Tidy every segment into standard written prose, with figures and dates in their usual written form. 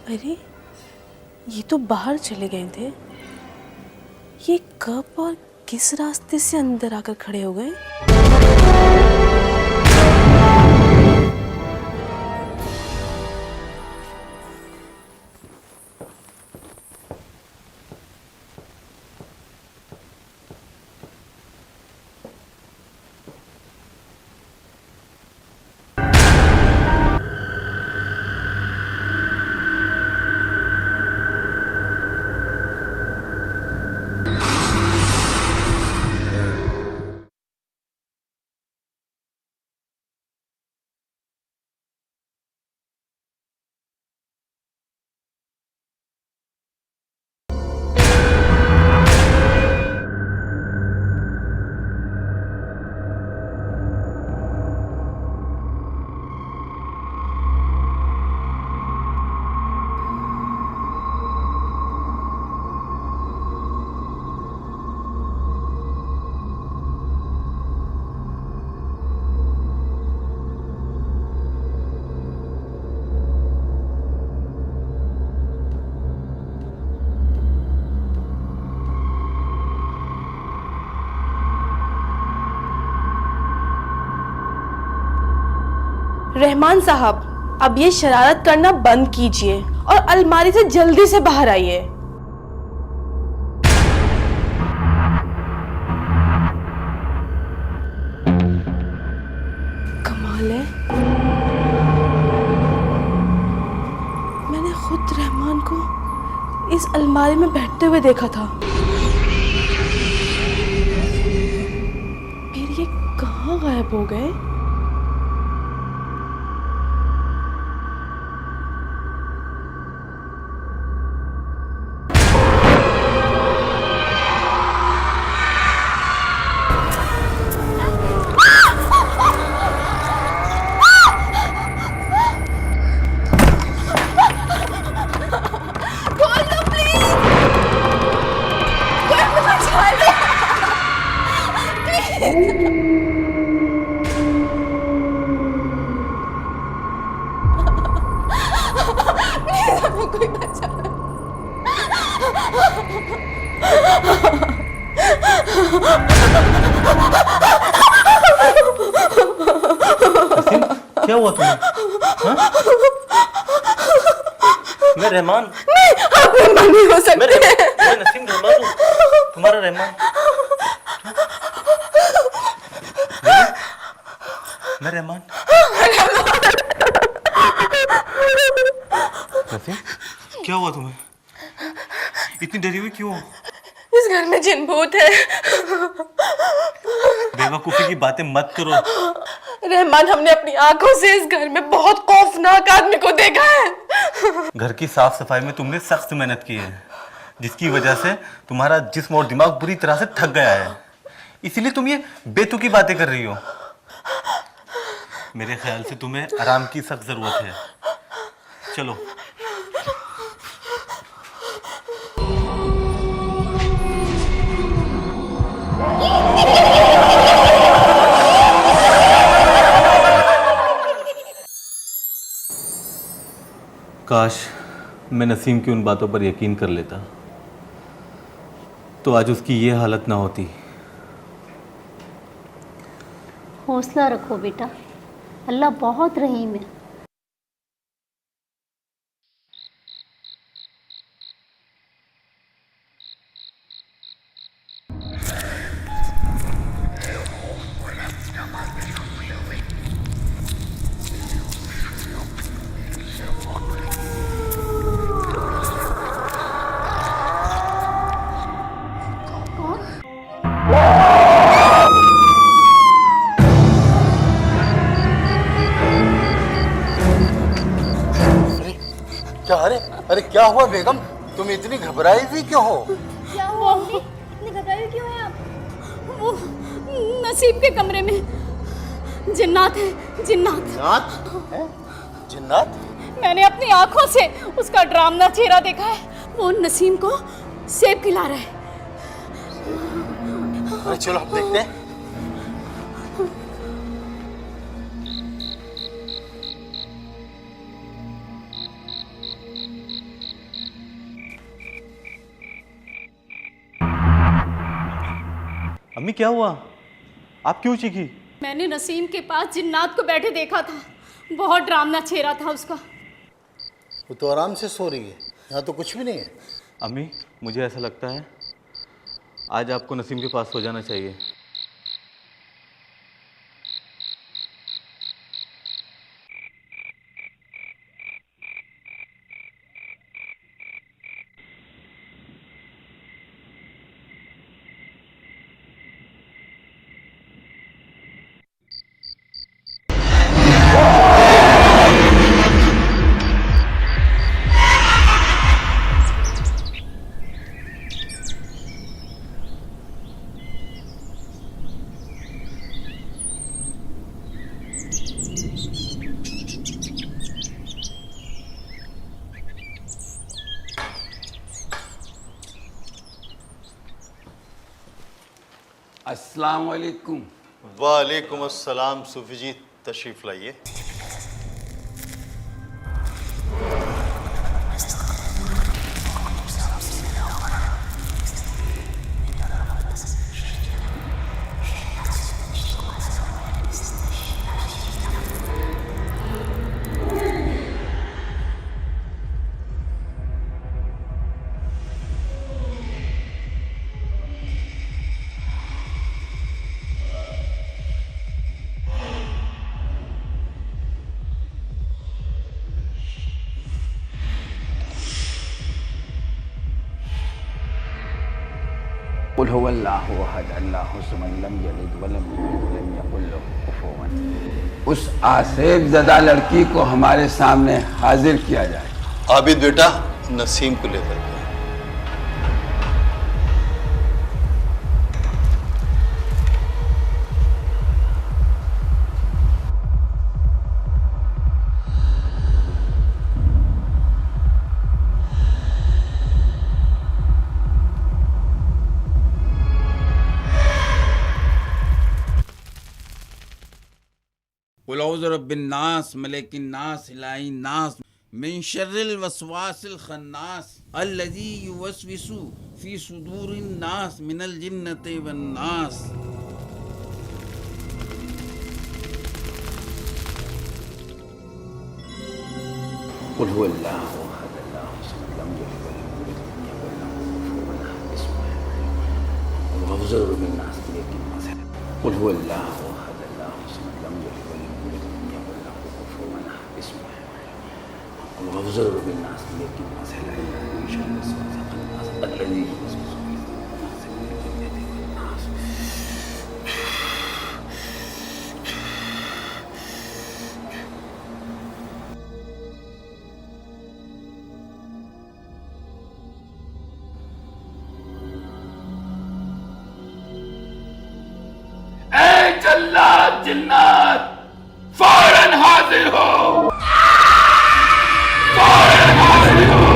अरे ये तो बाहर चले गए थे। ये कब और किस रास्ते से अंदर आकर खड़े हो गए? रहमान साहब, अब ये शरारत करना बंद कीजिए और अलमारी से जल्दी से बाहर आइए। कमाल है, मैंने खुद रहमान को इस अलमारी में बैठते हुए देखा था। फिर ये कहाँ गायब हो गए? कोई बचा क्या हुआ तुम्हें? मैं रहमान नहीं, आप रहमान नहीं हो सकते। मैं नसीम रहमान हूँ, तुम्हारा रहमान। मैं रहमान। नसीम, क्या हुआ तुम्हें? इतनी डरी हुई क्यों? इस घर में जिन भूत है। बेवकूफी की बातें मत करो। रहमान, हमने अपनी आंखों से इस घर में बहुत खौफनाक आदमी को देखा है। घर की साफ सफाई में तुमने सख्त मेहनत की है, जिसकी वजह से तुम्हारा जिस्म और दिमाग बुरी तरह से थक गया है। इसीलिए तुम ये बेतुकी बातें कर रही हो। मेरे ख्याल से तुम्हें आराम की सख्त जरूरत है। चलो। काश मैं नसीम की उन बातों पर यकीन कर लेता, तो आज उसकी ये हालत ना होती। हौसला रखो बेटा, अल्लाह बहुत रहीम है। क्या? अरे क्या हुआ बेगम, तुम इतनी घबराई हुई क्यों हो? क्या हुआ अम्मी? इतनी घबराई क्यों हैं आप? वो नसीब के कमरे में जिन्नात है। जिन्नात है? जिन्नात? मैंने अपनी आंखों से उसका डरावना चेहरा देखा है। वो नसीम को सेब खिला रहा है। अरे चलो हम देखते हैं। अम्मी क्या हुआ? आप क्यों चीखी? मैंने नसीम के पास जिन्नात को बैठे देखा था। बहुत ड्रामना चेहरा था उसका। वो तो आराम से सो रही है, यहाँ तो कुछ भी नहीं है। अम्मी मुझे ऐसा लगता है आज आपको नसीम के पास सो जाना चाहिए। अस्सलाम वालेकुम। वालेकुम अस्सलाम। सूफी जी तशरीफ लाइए। कुल हुवल्लाहु अहद अल्लाहु समद लम यलिद वलम यूलद वलम यकुल लहू कुफुवन अहद। उस आसेब ज़दा लड़की को हमारे सामने हाजिर किया जाए। आबिद बेटा नसीम को लेकर के। कुल औज़ु रब्बिन नास मलिकिन नास इलाहिन नास मिन शर्रिल वसवासिल खन्नास अल्लज़ी युवस्विसु फी सुदूरिन नास मिनल जिन्नति वन नास। कुल हुवल्लाहु अहद अल्लाहु समद लम यलिद वलम यूलद वलम यकुल लहू कुफुवन अहद। बिस्मिल्लाहिर्रहमानिर्रहीम। कुल औज़ु रब्बिन नास मलिकिन नास। कुल हुवल्लाहु अहद अल्लाहु समद लम यलिद वलम यूलद वलम यकुल लहू कुफुवन अहद। बिस्मिल्लाहिर्रहमानिर्रहीम। कुल औज़ु रब्बिन नास मलिकिन नास इलाहिन नास मिन शर्रिल वसवासिल खन्नास अल्लज़ी युवस्विसु फी सुदूरिन नास मिनल जिन्नति वन नास। जल्लाद जिन्नात फौरन हाजिर हो, फौरन हाजिर हो।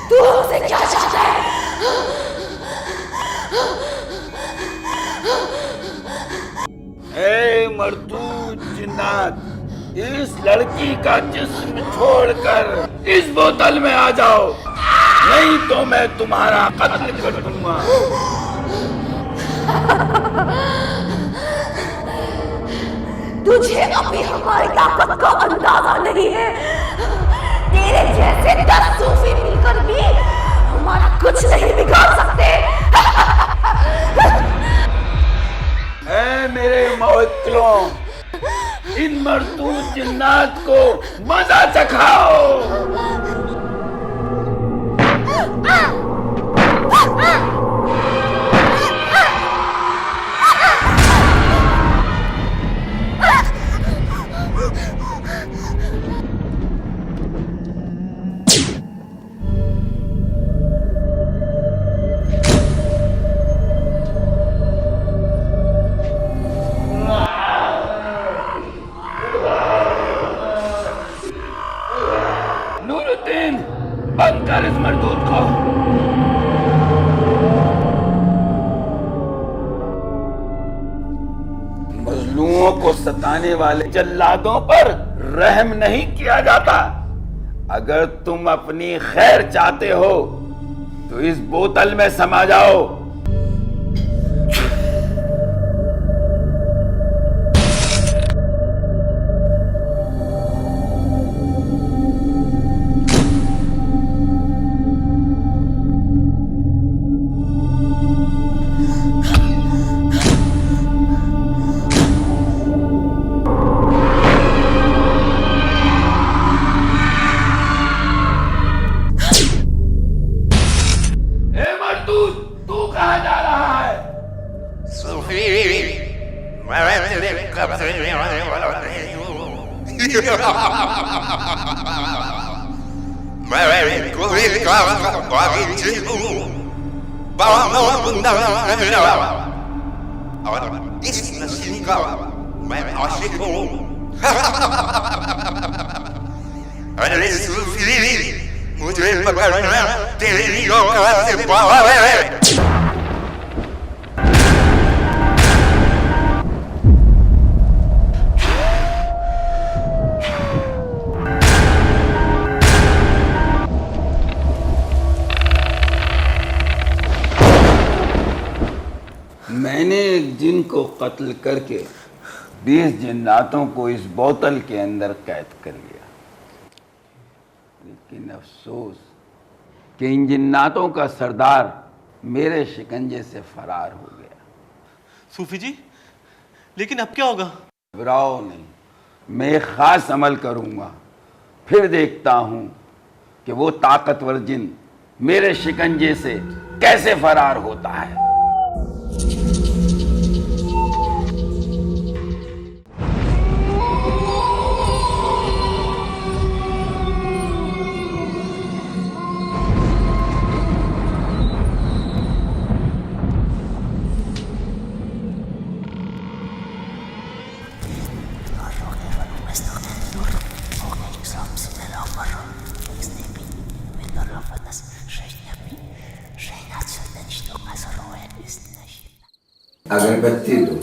तू हमसे क्या चाहता है? ए मर्दूद जिन्नात, इस लड़की का जिस्म छोड़कर इस बोतल में आ जाओ, नहीं तो मैं तुम्हारा कत्ल कर दूंगा। तुझे अभी हमारी ताकत का अंदाजा नहीं है। तेरे जैसे 10 सूफी मिलकर भी हमारा कुछ नहीं बिगाड़ सकते। ऐ मेरे मोहतलों, इन मर्दूद जिन्नात को मजा चखाओ। को सताने वाले जल्लादों पर रहम नहीं किया जाता। अगर तुम अपनी खैर चाहते हो तो इस बोतल में समा जाओ। तू कहां जा रहा है? मुझे पकड़ना तेरी औकात से बाहर है। मैंने एक जिन को कत्ल करके 20 जिन्नातों को इस बोतल के अंदर कैद कर लिया, लेकिन अफसोस कि इन जिन्नातों का सरदार मेरे शिकंजे से फरार हो गया। सूफी जी, लेकिन अब क्या होगा? घबराओ नहीं, मैं एक खास अमल करूंगा, फिर देखता हूं कि वो ताकतवर जिन मेरे शिकंजे से कैसे फरार होता है। अगरबत्ती दो।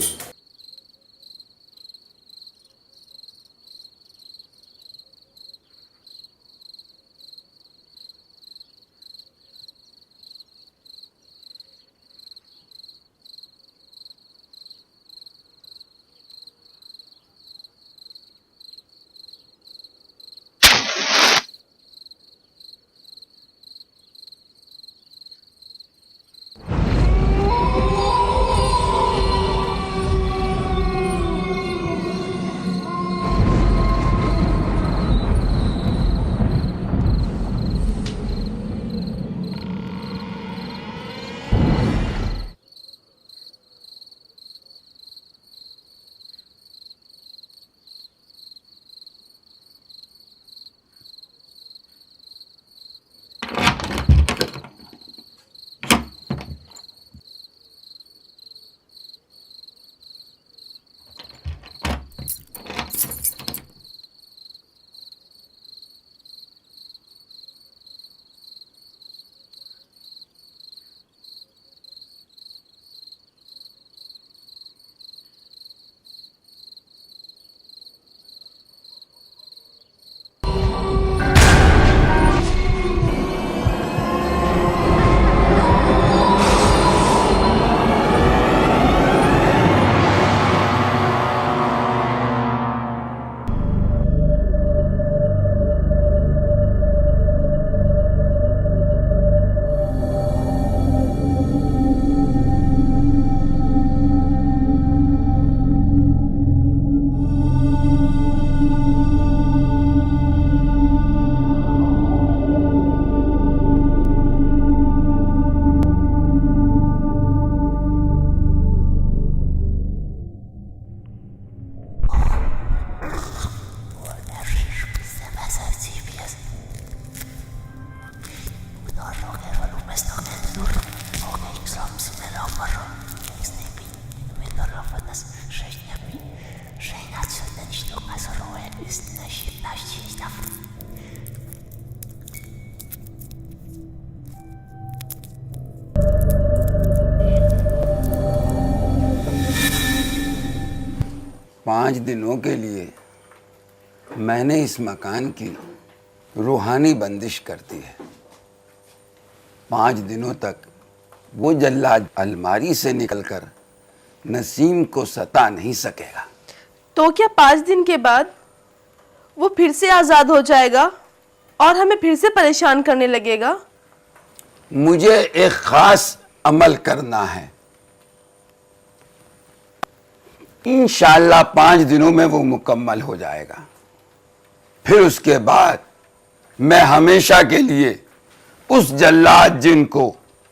5 दिनों के लिए मैंने इस मकान की रूहानी बंदिश कर दी है। 5 दिनों तक वो जल्लाद अलमारी से निकलकर नसीम को सता नहीं सकेगा। तो क्या 5 दिन के बाद वो फिर से आजाद हो जाएगा और हमें फिर से परेशान करने लगेगा? मुझे एक खास अमल करना है। इंशाअल्लाह 5 दिनों में वो मुकम्मल हो जाएगा। फिर उसके बाद मैं हमेशा के लिए उस जल्लाद जिन को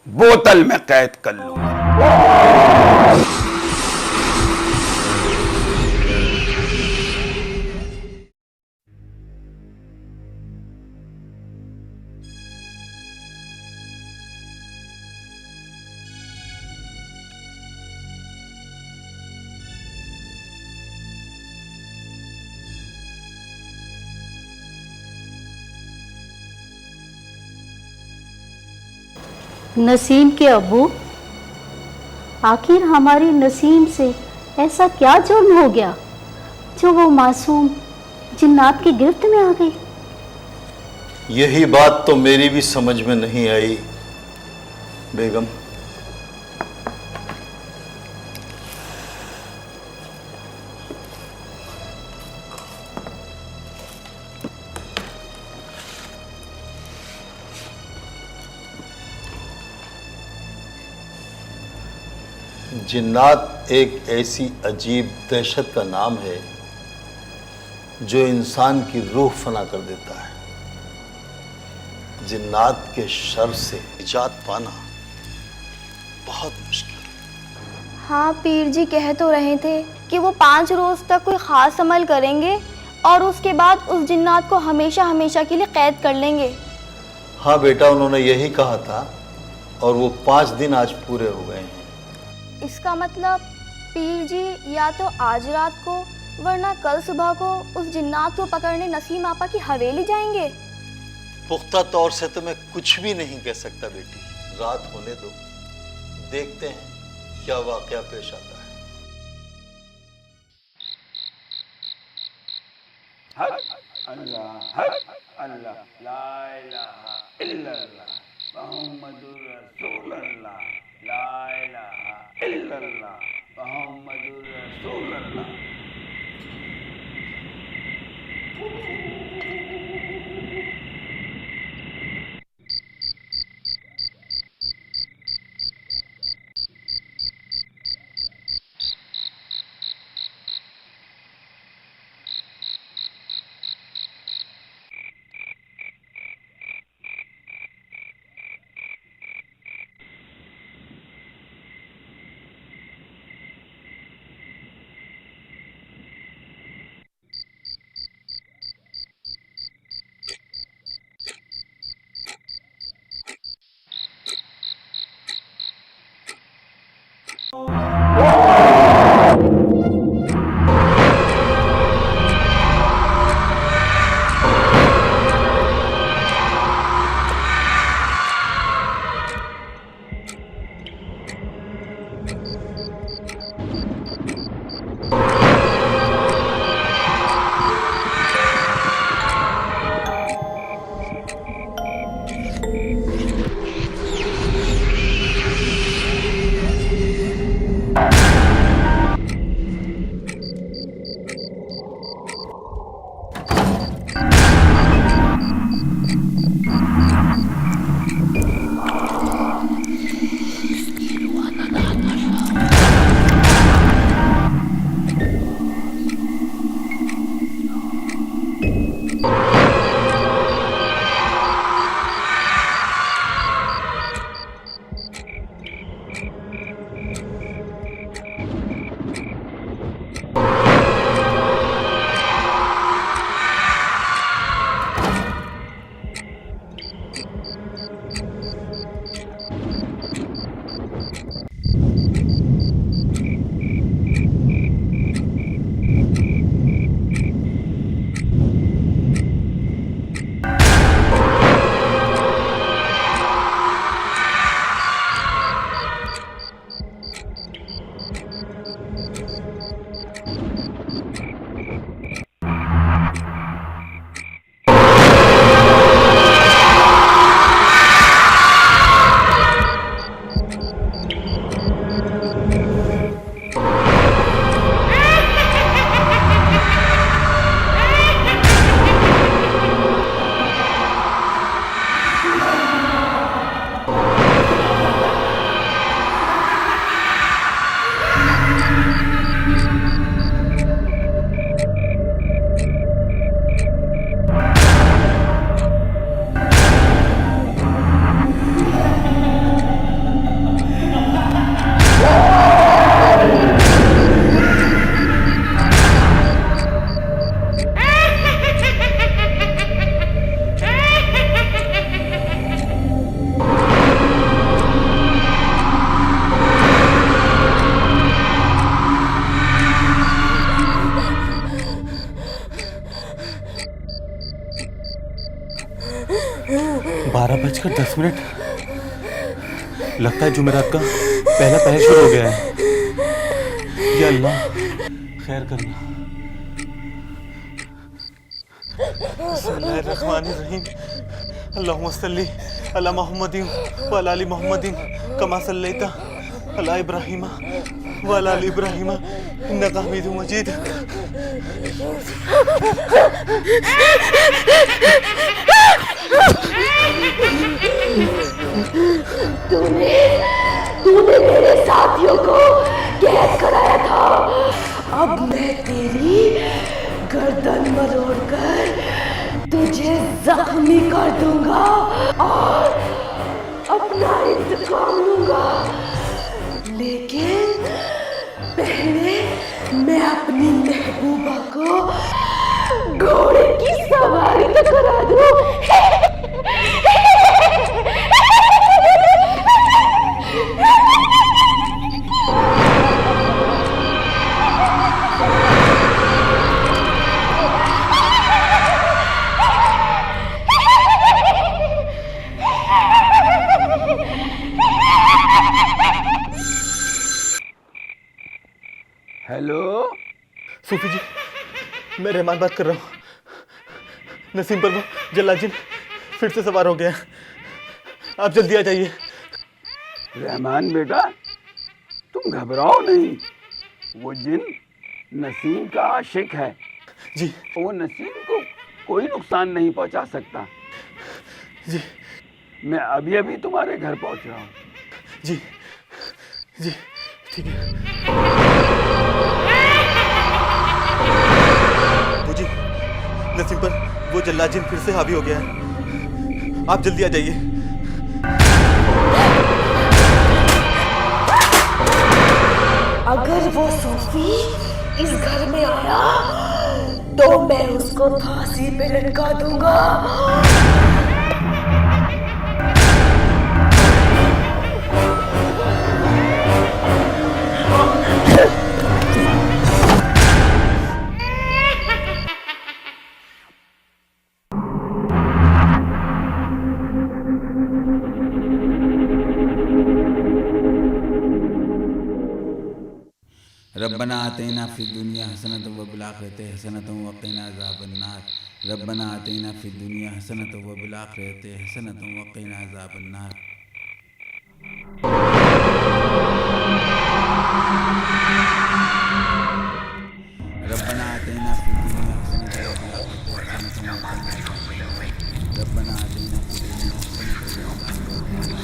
बोतल में कैद कर लूंगा। नसीम के अब्बू, आखिर हमारी नसीम से ऐसा क्या जुर्म हो गया जो वो मासूम जिन्नात की गिरफ्त में आ गई? यही बात तो मेरी भी समझ में नहीं आई बेगम। जिन्नात एक ऐसी अजीब दहशत का नाम है जो इंसान की रूह फना कर देता है। जिन्नात के शर से निजात पाना बहुत मुश्किल। हाँ, पीर जी कह तो रहे थे कि वो 5 रोज तक कोई खास अमल करेंगे और उसके बाद उस जिन्नात को हमेशा हमेशा के लिए कैद कर लेंगे। हाँ बेटा, उन्होंने यही कहा था और वो 5 दिन आज पूरे हो गए हैं। इसका मतलब पीर जी या तो आज रात को वरना कल सुबह को उस जिन्नात को पकड़ने नसीम आपा की हवेली जाएंगे। पुख्ता तौर से तो मैं कुछ भी नहीं कह सकता बेटी, रात होने दो, देखते हैं क्या वाकया पेश आता है। अल्लाह अल्लाह ला इलाहा इल्लल्लाह मुहम्मदुर रसूलुल्लाह ला इलाहा इल्लल्लाह मुहम्मदुर रसूलुल्लाह। 5:10 लगता है जुमेरात का पहला पहर शुरू हो गया है। या अल्लाह खैर करना। बिस्मिल्लाहिर्रहमानिर्रहीम। अल्लाहुम्मा सल्ली अला मुहम्मदिन व अला आलि मुहम्मदिन कमा सल्लैता अला इब्राहीम व अला आलि इब्राहीम इन्नका हमीदुम मजीद। तूने मेरे साथियों को कैद कराया था। अब मैं तेरी गर्दन मरोड़कर तुझे जख्मी कर दूंगा और अपना इंतकाम लूंगा। लेकिन पहले मैं अपनी महबूबा को घोड़े की सवारी तो करा दूं। हेलो सूफी जी, मैं रहमान बात कर रहा हूँ। नसीम पर वो जल्लाद जिन फिर से सवार हो गया है। आप जल्दी आ जाइए। रहमान बेटा, तुम घबराओ नहीं। वो जिन नसीम का आशिक है जी। वो नसीम को कोई नुकसान नहीं पहुंचा सकता। जी मैं अभी अभी तुम्हारे घर पहुंच रहा हूँ। जी जी ठीक है। जी नसीम पर वो जल्लाद जिन फिर से हावी हो गया है। आप जल्दी आ जाइए। अगर वो सूफी इस घर में आया तो मैं उसको फांसी पे लटका दूंगा। रब्बना आतिना फिद दुनिया हसनतन व फिल आखिरति हसनतन व क़िना अज़ाबन्नार। रब्बना आतिना फिद दुनिया हसनतन व फिल आखिरति हसनतन व क़िना अज़ाबन्नार। रब्बना आतिना फिद दुनिया हसनतन व फिल आखिरति हसनतन व क़िना अज़ाबन्नार। रब्बना आतिना फिद दुनिया हसनतन व फिल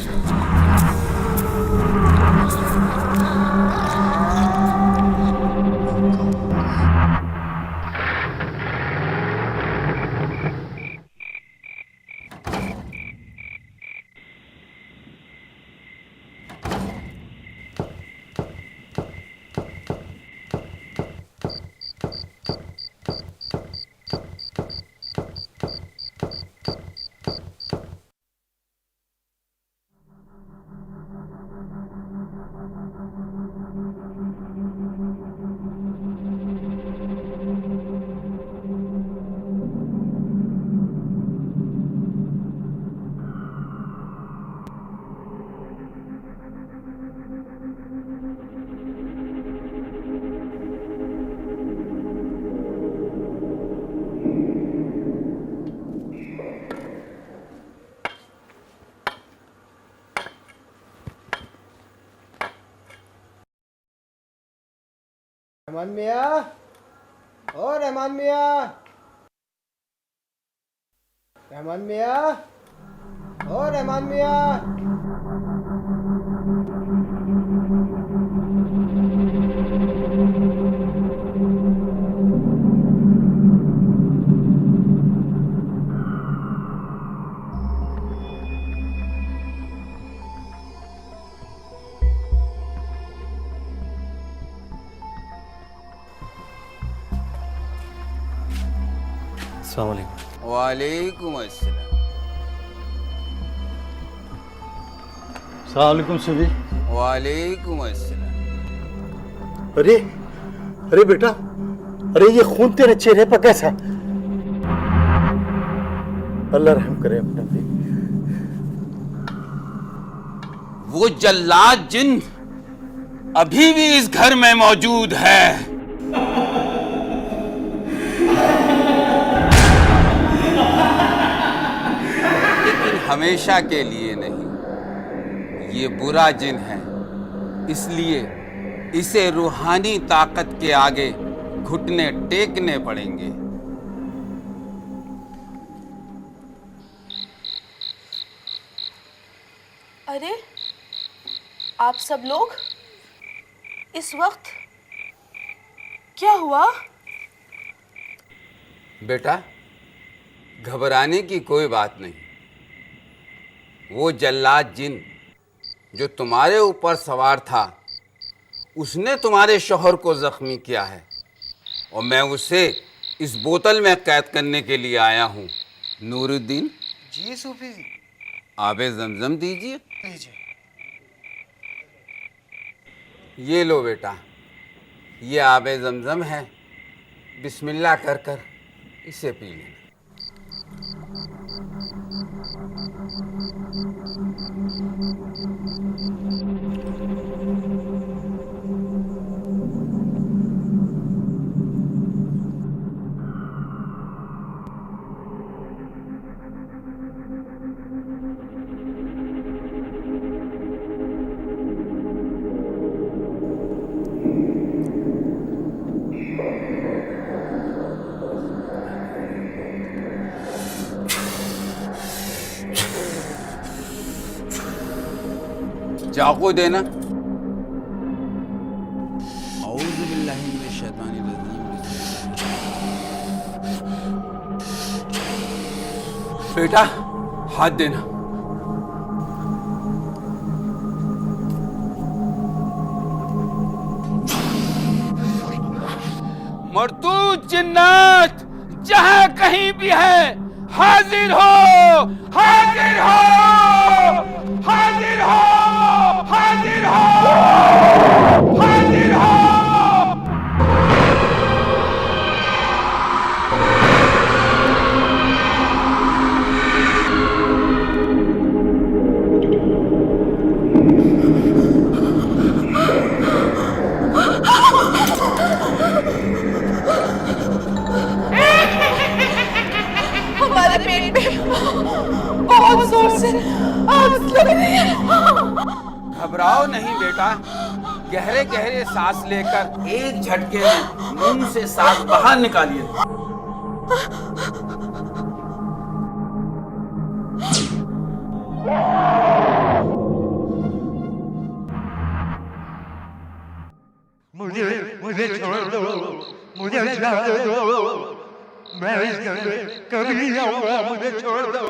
रहमान मियाँ, ओ रहमान मियाँ, रहमान मियाँ, ओ रहमान मियाँ। अस्सलाम वालेकुम। वालेकुम अस्सलाम। अस्सलाम वालेकुम सूफी। वालेकुम अस्सलाम। अरे अरे बेटा, अरे ये खून तेरे चेहरे पर कैसा? अल्लाह रहम करे अपने पे। वो जल्लाद जिन अभी भी इस घर में मौजूद है। लेकिन हमेशा के लिए नहीं। ये बुरा जिन है, इसलिए इसे रूहानी ताकत के आगे घुटने टेकने पड़ेंगे। अरे आप सब लोग इस वक्त, क्या हुआ? बेटा, घबराने की कोई बात नहीं। वो जल्लाद जिन जो तुम्हारे ऊपर सवार था, उसने तुम्हारे शौहर को जख्मी किया है और मैं उसे इस बोतल में कैद करने के लिए आया हूँ। नूरुद्दीन जी सूफी जी। आबे जमजम दीजिए। लीजिए। ये लो बेटा, ये आबे जमजम है। बिस्मिल्लाह कर कर इसे पी लेना। चाकू देना। औज़ु बिल्लाहि मिनश शैतानिर रजीम। बेटा, हाथ देना। मरदूद जिन्नात जहां कहीं भी है, हाजिर हो, हाजिर हो, हाजिर हो, हाजिर हो, हाजिर हो। हमारे पेट में बहुत जोर से आग लग रही है। घबराओ नहीं बेटा, गहरे गहरे सांस लेकर एक झटके में मुंह से सांस बाहर निकालिए। मुझे छोड़ दो, मुझे जाने दो, मैं इस घर में कभी नहीं आऊंगा, मुझे छोड़ दो।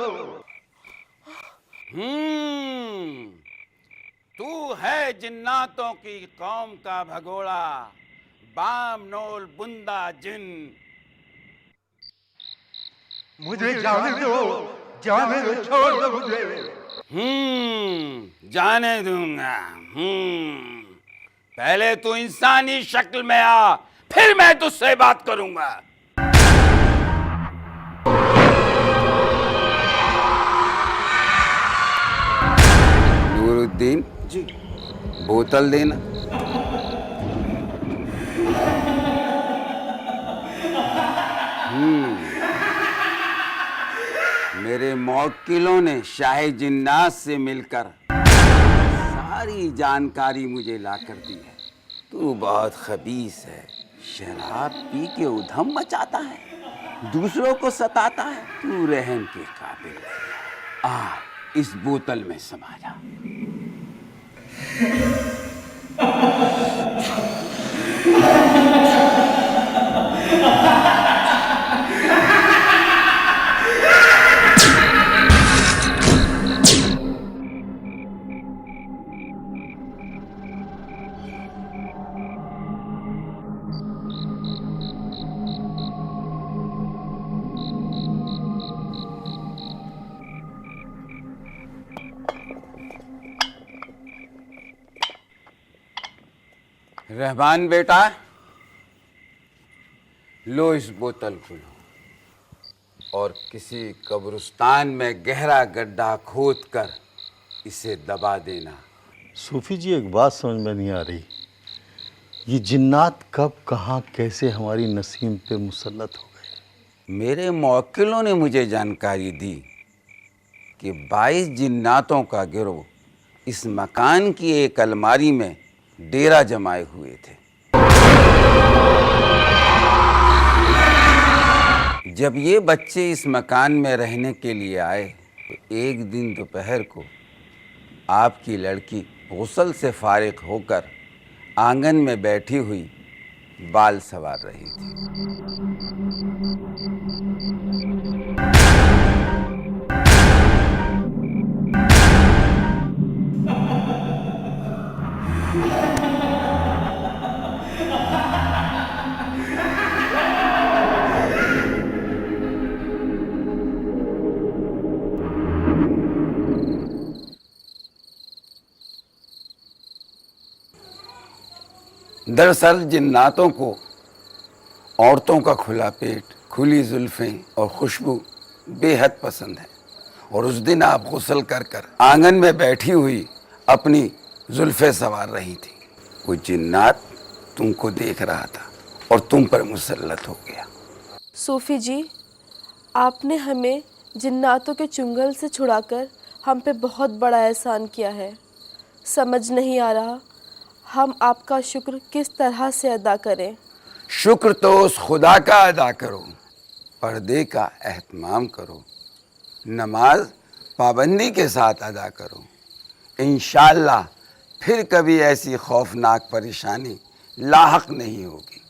तू है जिन्नातों की कौम का भगोड़ा, बामनोल बुंदा जिन। मुझे जाने दो, जाने दो, छोड़ दो मुझे। जाने दूंगा। पहले तू इंसानी शक्ल में आ, फिर मैं तुझसे बात करूंगा। नूरुद्दीन जी। बोतल देना। मेरे मौक्किलों ने शाह जिन्नात से मिलकर सारी जानकारी मुझे ला कर दी है। तू बहुत खबीस है, शराब पी के उधम मचाता है, दूसरों को सताता है। तू रहम के काबिल है। आ, इस बोतल में समा जा। रहमान बेटा, लो इस बोतल को लो और किसी कब्रिस्तान में गहरा गड्ढा खोद कर इसे दबा देना। सूफी जी, एक बात समझ में नहीं आ रही, ये जिन्नात कब, कहाँ, कैसे हमारी नसीम पे मुसल्लत हो गए? मेरे मौक्किलों ने मुझे जानकारी दी कि 22 जिन्नातों का गिरोह इस मकान की एक अलमारी में डेरा जमाए हुए थे। जब ये बच्चे इस मकान में रहने के लिए आए तो एक दिन दोपहर को आपकी लड़की गुस्ल से फारिग होकर आंगन में बैठी हुई बाल संवार रही थी। दरअसल जिन्नातों को औरतों का खुला पेट, खुली जुल्फ़ें और खुशबू बेहद पसंद है और उस दिन आप गुस्ल कर कर आंगन में बैठी हुई अपनी जुल्फ़ें संवार रही थी। वो जिन्नात तुमको देख रहा था और तुम पर मुसल्लत हो गया। सूफी जी, आपने हमें जिन्नातों के चुंगल से छुड़ाकर हम पे बहुत बड़ा एहसान किया है। समझ नहीं आ रहा हम आपका शुक्र किस तरह से अदा करें। शुक्र तो उस खुदा का अदा करो, पर्दे का एहतमाम करो, नमाज पाबंदी के साथ अदा करो। इंशाअल्लाह फिर कभी ऐसी खौफनाक परेशानी लाहक नहीं होगी।